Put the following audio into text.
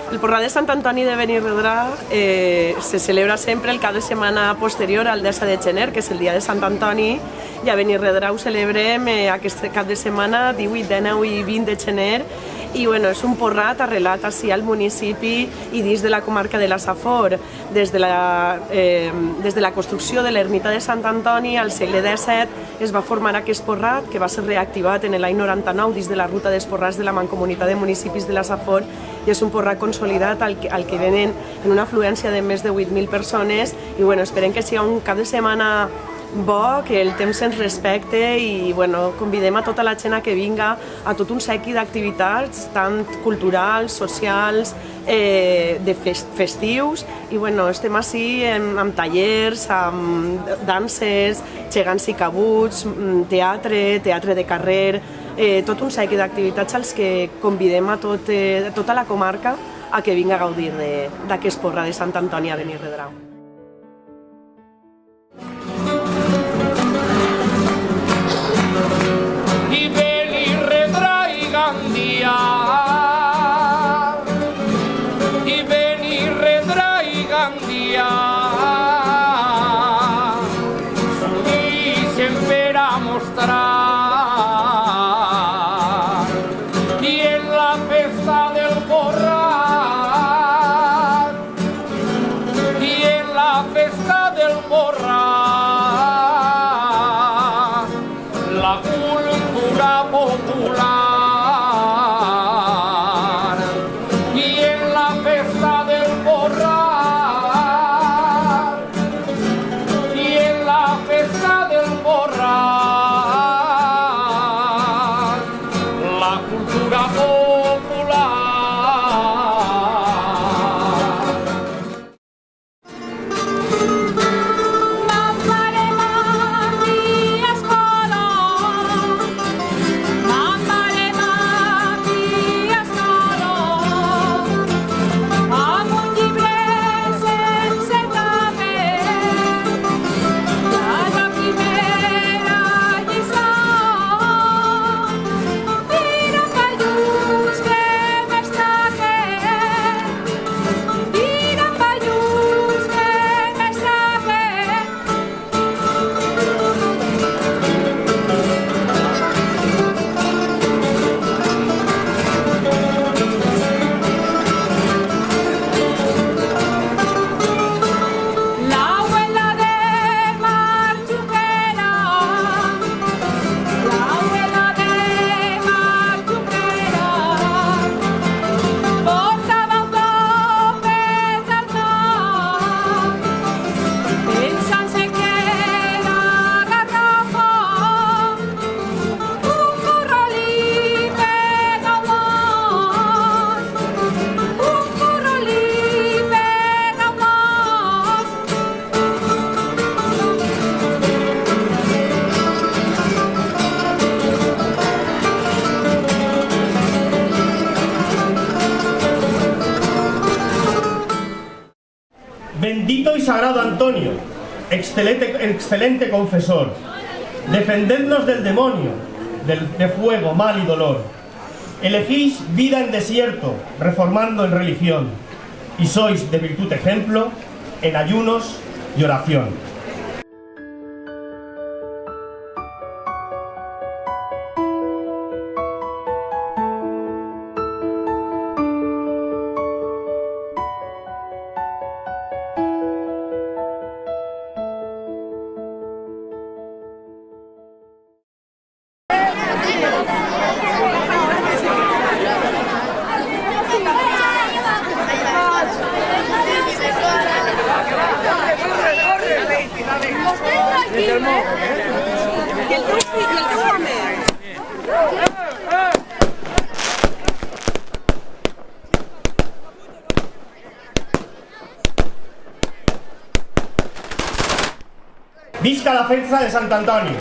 El porrat de Sant Antoni de Benirredrà se celebra sempre el cap de setmana posterior al 10 de gener, que és el dia de Sant Antoni, i a Benirredrà ho celebrem aquest cap de setmana, 18, 19 i 20 de gener, i bueno, és un porrat arrelat ací al municipi i dins de la comarca de la Safor. Des de la construcció de l'ermita de Sant Antoni al segle XVII es va formar aquest porrat, que va ser reactivat en l'any 99 dins de la ruta d'esporrats de la Mancomunitat de Municipis de la Safor, i és un porrat consolidat al que venen en una afluència de més de 8.000 persones, i bueno, esperem que sigui un cap de setmana bo, que el temps ens respecte, i bueno, convidem a tota la gent a que vinga a tot un seguit d'activitats, tant culturals, socials, de festius, i bueno, estem ací amb tallers, amb danses, gegants i cabuts, teatre de carrer, tot un seguit d'activitats als que convidem a tota la comarca a que vinga a gaudir d'aquest porrat de Sant Antoni a Benirredrà. Bendito y sagrado Antonio, excelente confesor, defendednos del demonio, de fuego, mal y dolor. Elegís vida en desierto, reformando en religión, y sois de virtud ejemplo en ayunos y oración. Visca la festa de Sant Antoni!